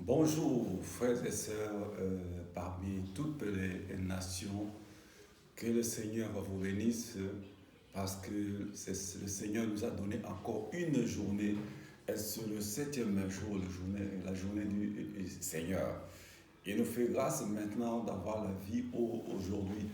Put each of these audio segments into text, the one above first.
Bonjour frères et sœurs parmi toutes les nations, que le Seigneur vous bénisse parce que le Seigneur nous a donné encore une journée et c'est le septième jour, la journée du Seigneur. Il nous fait grâce maintenant d'avoir la vie aujourd'hui.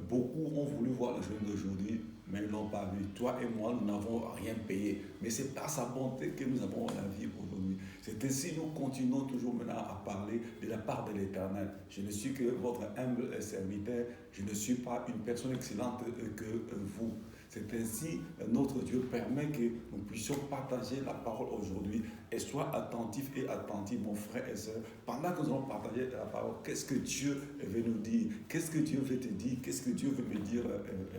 Beaucoup ont voulu voir le jour d'aujourd'hui, mais ils ne l'ont pas vu. Toi et moi, nous n'avons rien payé. Mais c'est par sa bonté que nous avons la vie aujourd'hui. C'est ainsi que nous continuons toujours maintenant à parler de la part de l'Éternel. Je ne suis que votre humble serviteur. Je ne suis pas une personne excellente que vous. C'est ainsi que notre Dieu permet que nous puissions partager la parole aujourd'hui. Et sois attentif et attentif, mon frère et soeur. Pendant que nous allons partager la parole, qu'est-ce que Dieu veut nous dire? Qu'est-ce que Dieu veut te dire? Qu'est-ce que Dieu veut me dire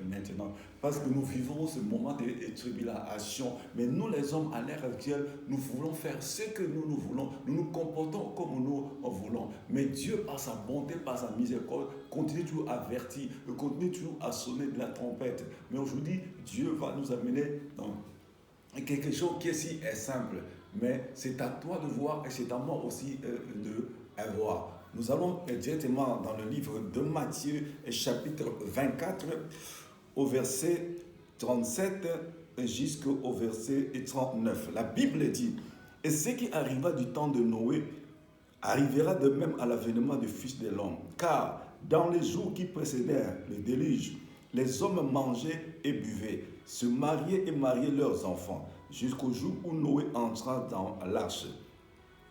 maintenant? Parce que nous vivons ce moment de tribulation. Mais nous, les hommes, à l'ère actuelle, nous voulons faire ce que nous voulons. Nous nous comportons comme nous voulons. Mais Dieu, par sa bonté, par sa miséricorde, continue toujours à avertir, continue toujours à sonner de la trompette. Mais aujourd'hui, Dieu va nous amener dans quelque chose qui est simple. Mais c'est à toi de voir et c'est à moi aussi de voir. Nous allons directement dans le livre de Matthieu, chapitre 24, au verset 37 jusqu'au verset 39. La Bible dit, « Et ce qui arriva du temps de Noé arrivera de même à l'avènement du Fils de l'homme. Car dans les jours qui précédèrent le déluge, les hommes mangeaient et buvaient, se mariaient et mariaient leurs enfants, jusqu'au jour où Noé entra dans l'arche.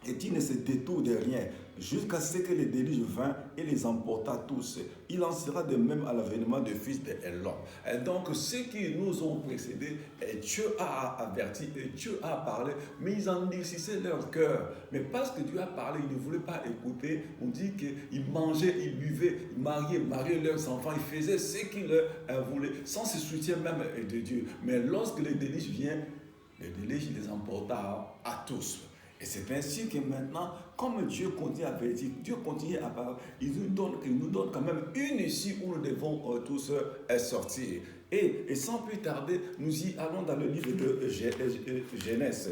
Et il ne se détourne de rien, jusqu'à ce que le déluge vint et les emporta tous. Il en sera de même à l'avènement du Fils de l'homme. » Et donc, ceux qui nous ont précédés, Dieu a averti, Dieu a parlé, mais ils endurcissaient leur cœur. Mais parce que Dieu a parlé, ils ne voulaient pas écouter. On dit qu'ils mangeaient, ils buvaient, ils mariaient leurs enfants, ils faisaient ce qu'ils voulaient, sans ce soutien même de Dieu. Mais lorsque le déluge vient, le déluge les emporta à tous. Et c'est ainsi que maintenant, comme Dieu continue à avertir, Dieu continue à parler, il nous donne quand même une issue où nous devons tous sortir. Et sans plus tarder, nous y allons dans le livre de Genèse.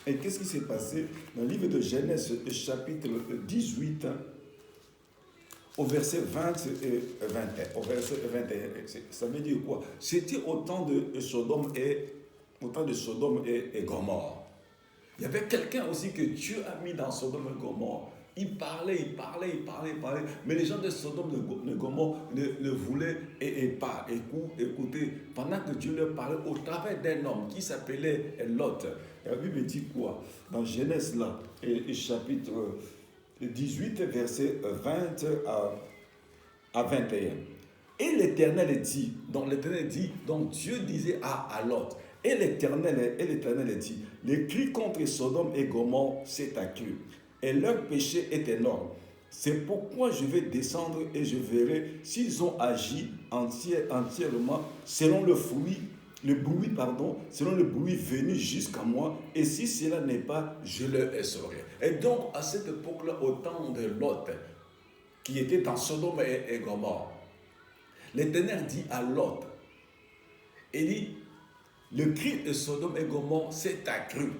Et qu'est-ce qui s'est passé dans le livre de Genèse, chapitre 18, au verset 20 et 21. Au verset 21, ça veut dire quoi? C'était au temps de Sodome et Gomorrhe. Il y avait quelqu'un aussi que Dieu a mis dans Sodome et Gomorre. Il parlait. Mais les gens de Sodome et Gomorre ne voulaient pas écouter. Pendant que Dieu leur parlait au travers d'un homme qui s'appelait Lot. Et la Bible dit quoi? Dans Genèse, là, chapitre 18, verset 20 à 21. Et l'Éternel dit, donc Dieu disait à Lot, et l'Éternel dit, le cri contre Sodome et Gomorre s'est accru, et leur péché est énorme. C'est pourquoi je vais descendre et je verrai s'ils ont agi entièrement selon selon le bruit venu jusqu'à moi, et si cela n'est pas, je le saurai. Et donc, à cette époque-là, au temps de Lot, qui était dans Sodome et Gomorre, l'Éternel dit à Lot, il dit, le cri de Sodome et Gomorre s'est accru.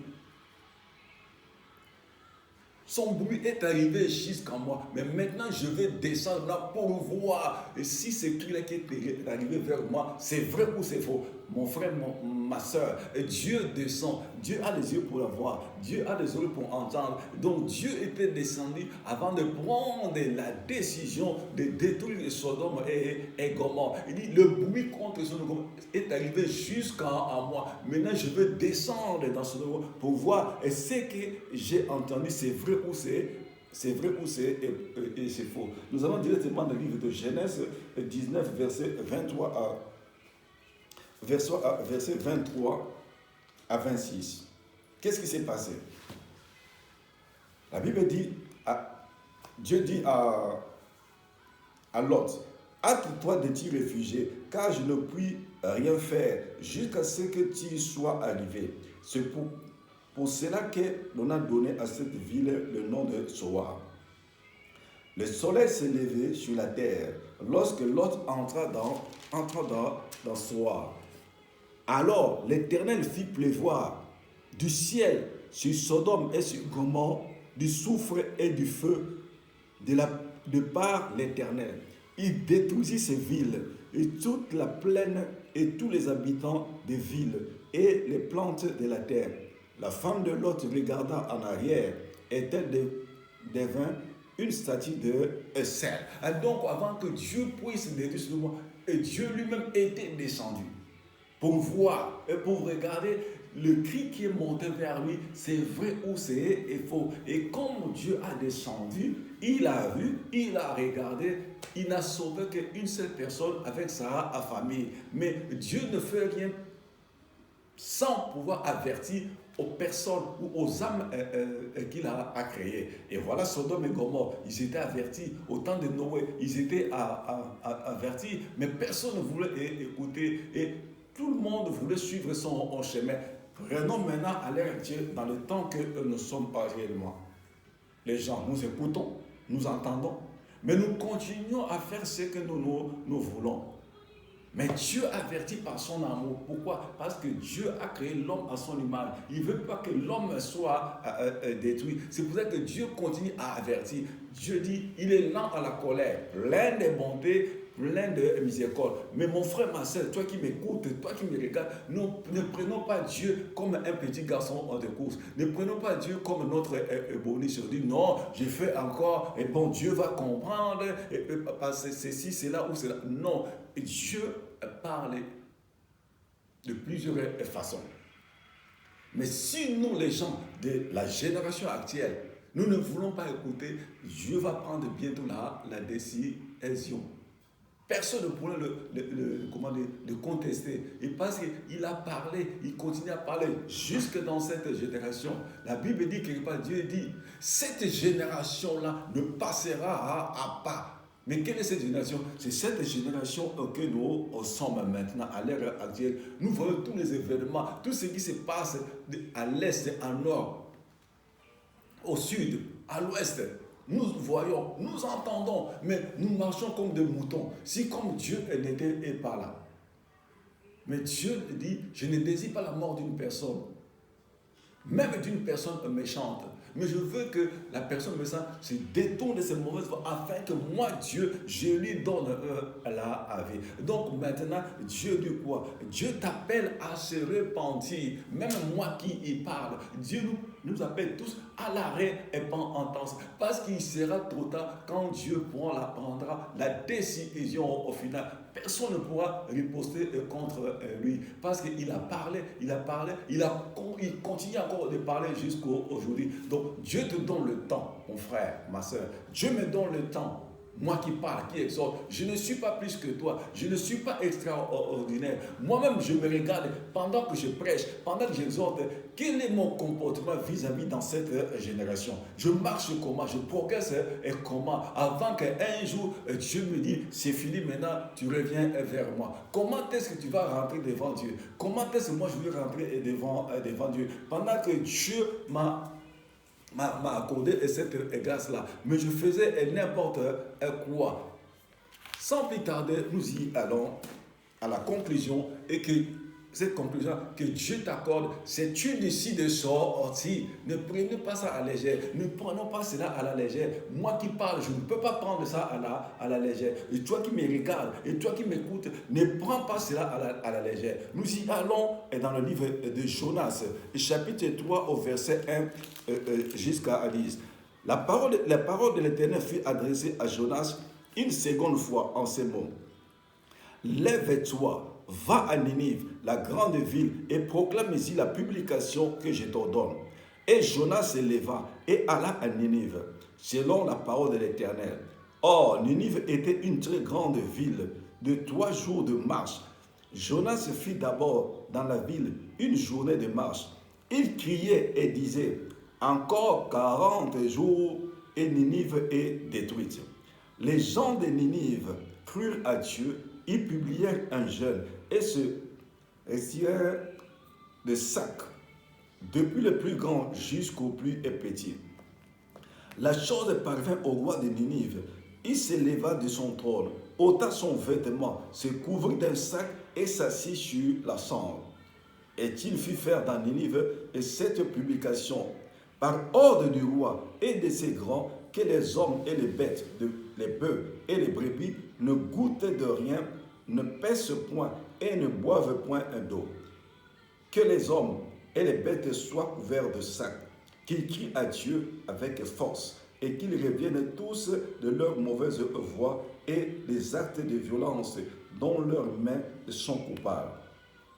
Son bruit est arrivé jusqu'à moi, mais maintenant je vais descendre là pour voir si ce cri-là qui est arrivé vers moi, c'est vrai ou c'est faux. Mon frère, ma soeur, Dieu descend, Dieu a les yeux pour la voir, Dieu a les oreilles pour entendre. Donc Dieu était descendu avant de prendre la décision de détruire Sodome et Gomorre. Il dit, le bruit contre Sodome et Gomorre est arrivé jusqu'à moi. Maintenant je vais descendre dans Sodome pour voir ce que j'ai entendu, c'est vrai ou c'est faux. Nous allons directement dans le livre de Genèse 19, verset 23 à 26. Qu'est-ce qui s'est passé? La Bible dit, Dieu dit à Lot, hâte-toi de t'y réfugier, car je ne puis rien faire jusqu'à ce que tu y sois arrivé. C'est pour cela que l'on a donné à cette ville le nom de Soar. Le soleil s'est levé sur la terre lorsque Lot entra dans Soar. Alors l'Éternel fit pleuvoir du ciel sur Sodome et sur Gomorre du soufre et du feu de par l'Éternel. Il détruisit ces villes et toute la plaine et tous les habitants des villes et les plantes de la terre. La femme de Lot regarda en arrière et elle devint une statue de sel. Et donc, avant que Dieu puisse détruire ce monde, Dieu lui-même était descendu pour voir et pour regarder le cri qui est monté vers lui, c'est vrai ou c'est faux. Et comme Dieu a descendu, il a vu, il a regardé, il n'a sauvé qu'une seule personne avec sa famille. Mais Dieu ne fait rien sans pouvoir avertir aux personnes ou aux âmes qu'il a créées. Et voilà, Sodome et Gomorrhe, ils étaient avertis. Au temps de Noé, ils étaient avertis, mais personne ne voulait écouter. Et tout le monde voulait suivre son chemin. Prenons maintenant à l'heure actuelle, dans le temps que nous sommes réellement. Les gens, nous écoutons, nous entendons, mais nous continuons à faire ce que nous voulons. Mais Dieu avertit par son amour. Pourquoi? Parce que Dieu a créé l'homme à son image. Il ne veut pas que l'homme soit détruit. C'est pour ça que Dieu continue à avertir. Dieu dit, il est lent à la colère, plein de bonté, plein de miséricorde. Mais mon frère, ma soeur, toi qui m'écoutes, toi qui me regardes, ne prenons pas Dieu comme un petit garçon de course. Ne prenons pas Dieu comme notre bonus. On dit non, j'ai fait encore, et bon, Dieu va comprendre, c'est ceci, c'est là ou c'est là. Non, Dieu parle de plusieurs façons. Mais si nous, les gens de la génération actuelle, nous ne voulons pas écouter, Dieu va prendre bientôt la décision. Personne ne pourrait le contester. Et parce qu'il a parlé, il continue à parler jusque dans cette génération. La Bible dit quelque part, Dieu dit, cette génération-là ne passera à pas. Mais quelle est cette génération? C'est cette génération que nous sommes maintenant, à l'ère actuelle. Nous voyons tous les événements, tout ce qui se passe à l'est, à nord, au sud, à l'ouest. Nous voyons, nous entendons, mais nous marchons comme des moutons. Si comme Dieu n'était pas là. Mais Dieu dit, je ne désire pas la mort d'une personne, même d'une personne méchante. Mais je veux que la personne méchante se détourne de ses mauvaises voies afin que moi, Dieu, je lui donne la vie. Donc maintenant, Dieu dit quoi? Dieu t'appelle à se repentir. Même moi qui y parle, Dieu nous appelle tous à la repentance. Parce qu'il sera trop tard quand Dieu prendra la décision au final. Personne ne pourra riposter contre lui. Parce qu'il a parlé, il continue encore de parler jusqu'à aujourd'hui. Donc Dieu te donne le temps, mon frère, ma soeur. Dieu me donne le temps. Moi qui parle, qui exhorte, je ne suis pas plus que toi, je ne suis pas extraordinaire. Moi-même, je me regarde pendant que je prêche, pendant que j'exhorte, quel est mon comportement vis-à-vis dans cette génération? Je marche comment? Je progresse et comment? Avant qu'un jour, Dieu me dise, c'est fini maintenant, tu reviens vers moi. Comment est-ce que tu vas rentrer devant Dieu? Comment est-ce que moi je vais rentrer devant Dieu? Pendant que Dieu m'a accordé cette grâce-là. Mais je faisais n'importe quoi. Sans plus tarder, nous y allons à la conclusion et que cette conclusion que Dieu t'accorde, c'est tu décides de sortir. Ne prenez pas ça à la légère. Ne prenons pas cela à la légère. Moi qui parle, je ne peux pas prendre ça à la légère. Et toi qui me regardes, et toi qui m'écoutes, ne prends pas cela à la légère. Nous y allons dans le livre de Jonas, chapitre 3 au verset 1 jusqu'à 10. La parole de l'Éternel fut adressée à Jonas une seconde fois en ces mots. Lève-toi, va à Ninive, la grande ville, et proclame-y la publication que je t'ordonne. Et Jonas se leva et alla à Ninive, selon la parole de l'Éternel. Or, Ninive était une très grande ville, de 3 jours de marche. Jonas fit d'abord dans la ville une journée de marche. Il criait et disait, encore 40 jours et Ninive est détruite. Les gens de Ninive crurent à Dieu. Ils publièrent un jeûne et se retirèrent de sacs, depuis le plus grand jusqu'au plus petit. La chose parvint au roi de Ninive. Il se leva de son trône, ôta son vêtement, se couvrit d'un sac et s'assit sur la cendre. Et il fit faire dans Ninive cette publication. par ordre du roi et de ses grands, que les hommes et les bêtes, les bœufs et les brebis ne goûtent de rien, ne pèsent point et ne boivent point d'eau. Que les hommes et les bêtes soient couverts de sang, qu'ils crient à Dieu avec force, et qu'ils reviennent tous de leur mauvaise voie et des actes de violence dont leurs mains sont coupables.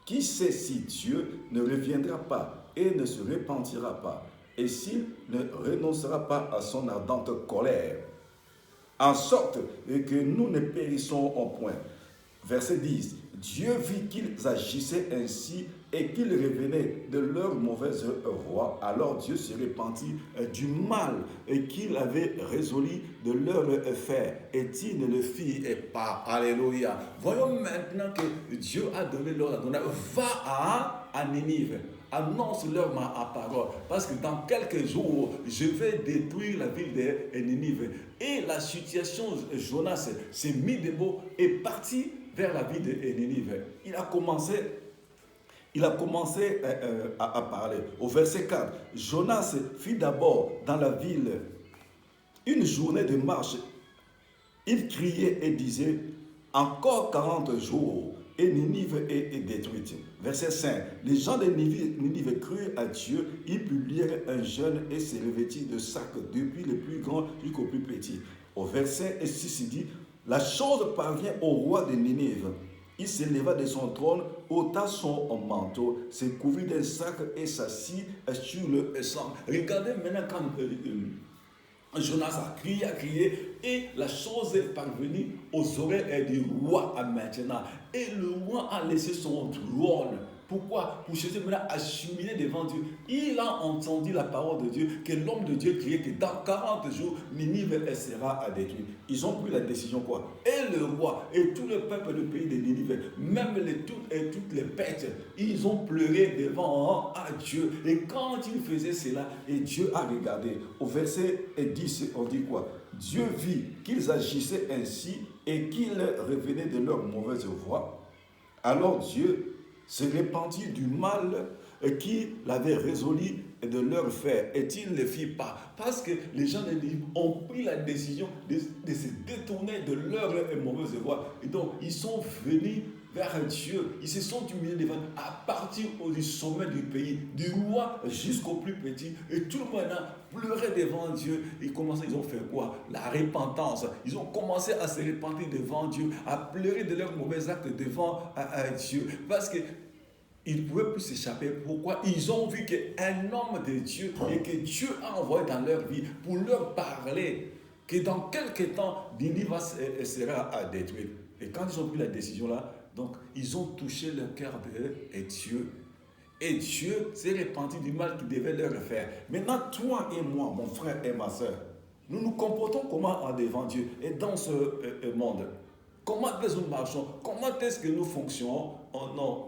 Qui sait si Dieu ne reviendra pas et ne se repentira pas, et s'il ne renoncera pas à son ardente colère, en sorte que nous ne périssons au point. Verset 10. Dieu vit qu'ils agissaient ainsi et qu'ils revenaient de leur mauvaise voie. Alors Dieu se repentit du mal qu'il avait résolu de leur faire, et il ne le fit pas. Alléluia. Voyons maintenant que Dieu a donné l'ordre. Va à Ninive. Annonce-leur ma parole. Parce que dans quelques jours, je vais détruire la ville de Ninive. Et la situation, Jonas s'est mis debout et parti vers la ville de Ninive. Il a commencé à parler. Au verset 4, Jonas fit d'abord dans la ville une journée de marche. Il criait et disait, encore 40 jours et Ninive est détruite. Verset 5, les gens de Ninive crurent à Dieu, ils publièrent un jeûne et se revêtirent de sacs depuis le plus grand jusqu'au plus petit. Au verset 6, il dit, la chose parvient au roi de Ninive. Il se leva de son trône, ôta son manteau, se couvrit d'un sac et s'assit sur le sang. Regardez maintenant quand Jonas a crié, et la chose est parvenue aux oreilles du roi maintenant. Et le roi a laissé son trône. Pourquoi? Pour chercher maintenant à cheminer devant Dieu. Il a entendu la parole de Dieu, que l'homme de Dieu criait que dans 40 jours, Ninive sera détruite. Ils ont pris la décision quoi? Et le roi et tout le peuple du pays de Ninive, même toutes les bêtes, ils ont pleuré devant Dieu. Et quand ils faisaient cela, et Dieu a regardé. Au verset 10, on dit quoi? Dieu vit qu'ils agissaient ainsi et qu'ils revenaient de leur mauvaise voie. Alors Dieu se repentit du mal qu'il avait résolu de leur faire, et il ne le fit pas. Parce que les gens de Ninive ont pris la décision de se détourner de leur mauvaise voie. Et donc, ils sont venus vers Dieu. Ils se sont humiliés devant, à partir du sommet du pays, du roi jusqu'au plus petit. Et tout le monde a pleuré devant Dieu. Ils ont fait quoi? La repentance. Ils ont commencé à se repentir devant Dieu, à pleurer de leurs mauvais actes devant Dieu. Parce que ils ne pouvaient plus s'échapper. Pourquoi? Ils ont vu qu'un homme de Dieu et que Dieu a envoyé dans leur vie pour leur parler que dans quelques temps, Ninive sera détruite. Et quand ils ont pris la décision là, donc ils ont touché le cœur de Dieu. Et Dieu s'est repenti du mal qu'il devait leur faire. Maintenant, toi et moi, mon frère et ma soeur, nous nous comportons comment devant Dieu et dans ce monde? Comment est-ce que nous marchons? Comment est-ce que nous fonctionnons? Oh non.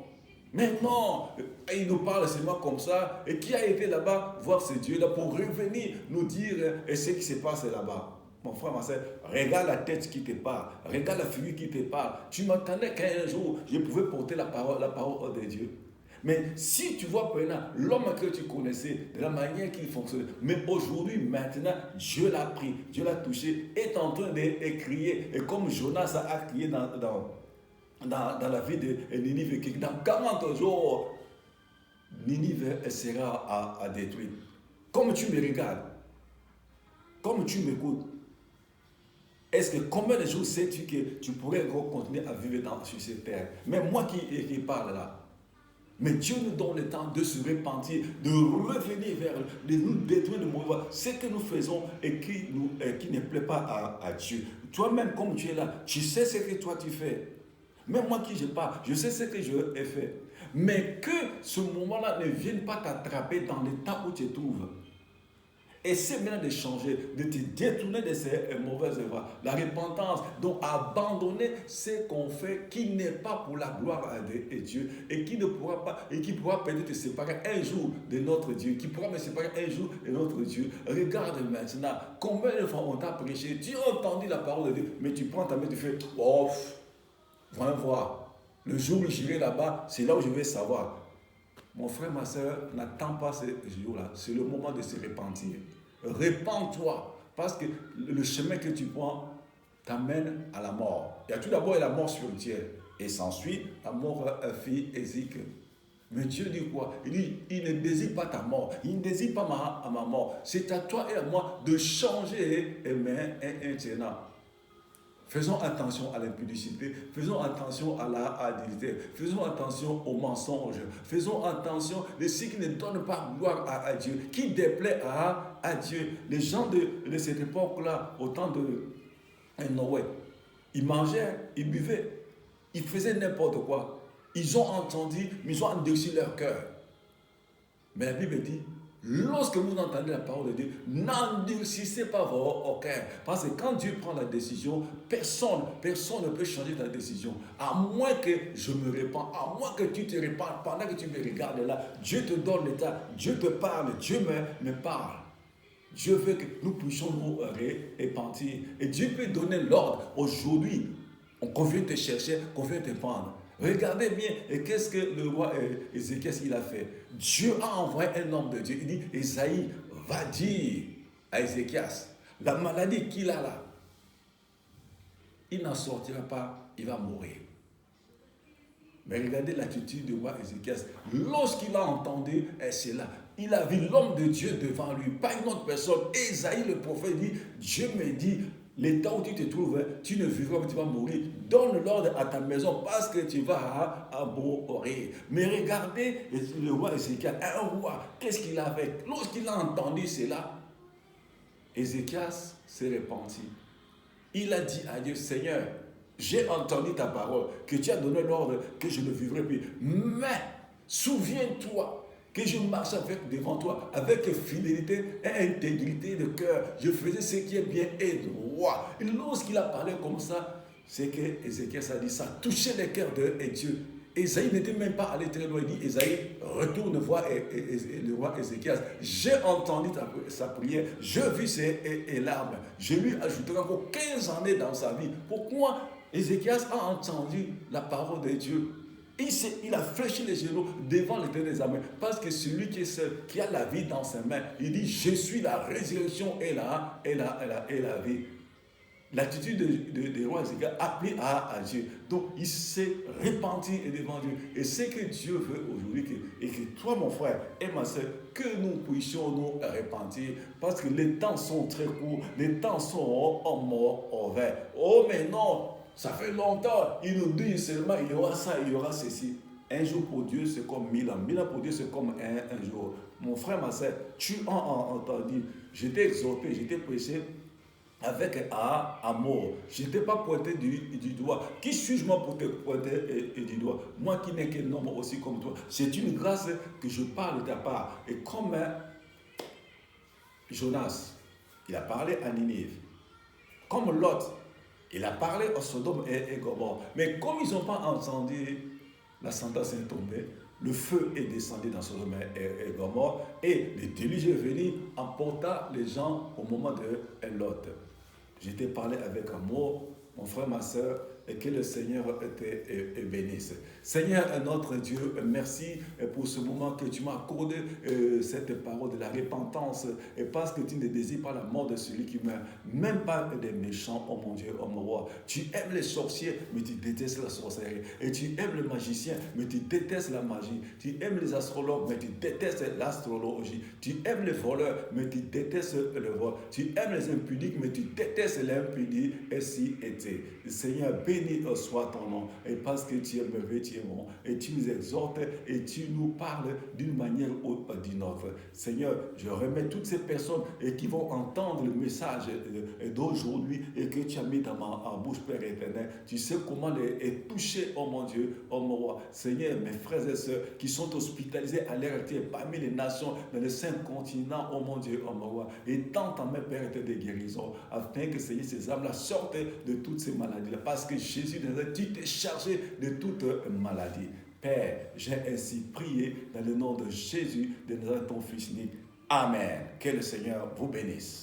Mais non, il nous parle seulement comme ça. Et qui a été là-bas voir ce Dieu-là pour revenir nous dire ce qui se passe là-bas? Mon frère, ma soeur, regarde la tête qui te parle, regarde la figure qui te parle. Tu m'attendais qu'un jour, je pouvais porter la parole de Dieu. Mais si tu vois maintenant l'homme que tu connaissais, de la manière qu'il fonctionne, mais aujourd'hui, maintenant, Dieu l'a pris, Dieu l'a touché, est en train de crier. Et comme Jonas a crié dans la vie de Ninive, que dans 40 jours, Ninive sera détruite. Comme tu me regardes, comme tu m'écoutes, est-ce que combien de jours sais-tu que tu pourrais continuer à vivre sur cette terre? Même moi qui parle là. Mais Dieu nous donne le temps de se repentir, de revenir de nous détruire de mauvais. Ce que nous faisons et qui ne plaît pas à Dieu. Toi-même, comme tu es là, tu sais ce que toi tu fais. Même moi qui je parle, je sais ce que je ai fait. Mais que ce moment-là ne vienne pas t'attraper dans l'état où tu te trouves. Essaie maintenant de changer, de te détourner de ces mauvaises voies. La repentance, donc abandonner ce qu'on fait qui n'est pas pour la gloire de Dieu et qui ne pourra pas, et qui pourra peut-être te séparer un jour de notre Dieu, qui pourra me séparer un jour de notre Dieu. Regarde maintenant, combien de fois on t'a prêché, tu as entendu la parole de Dieu, mais tu prends ta main, tu fais, oh, viens voir. Le jour où j'irai là-bas, c'est là où je vais savoir. Mon frère, ma soeur, n'attends pas ce jour-là. C'est le moment de se repentir. Répands-toi. Parce que le chemin que tu prends t'amène à la mort. Il y a tout d'abord la mort spirituelle. Et s'ensuit la mort physique. Mais Dieu dit quoi? Il dit, il ne désire pas ta mort. Il ne désire pas ma mort. C'est à toi et à moi de changer maintenant. Faisons attention à l'impudicité, faisons attention à la habileté, faisons attention aux mensonges, faisons attention de ce qui ne donne pas gloire à Dieu, qui déplaît à Dieu. Les gens de cette époque-là, au temps de Noé, ils mangeaient, ils buvaient, ils faisaient n'importe quoi. Ils ont entendu, mais ils ont endurci leur cœur. Mais la Bible dit, lorsque vous entendez la parole de Dieu, n'endurcissez pas vos cœurs. Parce que quand Dieu prend la décision, personne ne peut changer ta décision. À moins que je me répands, à moins que tu te répands, pendant que tu me regardes là, Dieu te donne l'état, Dieu te parle, Dieu me parle. Dieu veut que nous puissions nous repentir. Et Dieu peut donner l'ordre aujourd'hui. Qu'on vient te chercher, qu'on vient te prendre. Regardez bien, et qu'est-ce que le roi Ézéchias il a fait? Dieu a envoyé un homme de Dieu. Il dit, Esaïe, va dire à Ézéchias, la maladie qu'il a là, il n'en sortira pas, il va mourir. Mais regardez l'attitude du roi Ézéchias. Lorsqu'il a entendu cela, il a vu l'homme de Dieu devant lui, pas une autre personne. Esaïe le prophète dit, Dieu me dit, l'état où tu te trouves, tu ne vivras pas, tu vas mourir. Donne l'ordre à ta maison parce que tu vas mourir. Mais regardez le roi Ézéchias, un roi, qu'est-ce qu'il a fait? Lorsqu'il a entendu cela, Ézéchias s'est repenti. Il a dit à Dieu, Seigneur, j'ai entendu ta parole, que tu as donné l'ordre que je ne vivrai plus. Mais souviens-toi que je marche devant toi avec fidélité et intégrité de cœur. Je faisais ce qui est bien et droit. Et lorsqu'il a parlé comme ça, c'est que Ézéchias a dit ça, touchait les cœurs de Dieu. Esaïe n'était même pas allé très loin. Il dit, Esaïe, retourne voir le roi Ézéchias. J'ai entendu sa prière, je vis ses larmes. Je lui ajouterai encore 15 années dans sa vie. Pourquoi Ézéchias a entendu la parole de Dieu? Il a fléchi les genoux devant l'Éternel des armées. Parce que celui qui est seul, qui a la vie dans ses mains, il dit, je suis la résurrection et la vie. L'attitude de roi Ézéchias a plu à Dieu. Donc, il s'est repenti devant Dieu. Et c'est que Dieu veut aujourd'hui, et que toi, mon frère et ma soeur, que nous puissions nous repentir. Parce que les temps sont très courts, les temps sont mauvais. Oh, mais non, ça fait longtemps. Il nous dit seulement, il y aura ça, il y aura ceci. Un jour pour Dieu, c'est comme 1000 ans. 1000 ans pour Dieu, c'est comme un jour. Mon frère, ma soeur, tu as entendu. Je t'ai exhorté, je t'ai prêché avec amour. Je ne t'ai pas pointé du doigt. Qui suis-je moi pour te pointer du doigt? Moi qui n'ai qu'un homme aussi comme toi. C'est une grâce que je parle de ta part. Et comme Jonas, il a parlé à Ninive. Comme Lot, il a parlé au Sodome et Gomorrhe. Mais comme ils n'ont pas entendu, la sentence est tombée. Le feu est descendu dans Sodome et Gomorrhe. Et le déluge est venu, emporta les gens au moment de Lot. Je t'ai parlé avec amour, mon frère, ma soeur, et que le Seigneur te bénisse. Seigneur, notre Dieu, merci pour ce moment que tu m'as accordé cette parole de la repentance, et parce que tu ne désires pas la mort de celui qui meurt, même pas des méchants, oh mon Dieu, oh mon roi. Tu aimes les sorciers, mais tu détestes la sorcellerie. Et tu aimes le magicien, mais tu détestes la magie. Tu aimes les astrologues, mais tu détestes l'astrologie. Tu aimes les voleurs, mais tu détestes le vol. Tu aimes les impudiques, mais tu détestes l'impudie. Et si était. Seigneur, béni soit ton nom. Et parce que tu es merveilleux, tu es bon. Et tu nous exhortes et tu nous parles d'une manière ou d'une autre. Seigneur, je remets toutes ces personnes qui vont entendre le message d'aujourd'hui et que tu as mis dans ma bouche, Père éternel. Tu sais comment les toucher, oh mon Dieu, oh mon roi. Seigneur, mes frères et sœurs qui sont hospitalisés à l'heure actuelle parmi les nations, dans les 5 continents, oh mon Dieu, oh mon roi. Et tente en mes pères de guérison, afin que, Seigneur, ces âmes-là sortent de toutes ces maladies-là. Parce que Jésus, tu t'es chargé de toute maladie. Père, j'ai ainsi prié dans le nom de Jésus, de ton Fils unique. Amen. Que le Seigneur vous bénisse.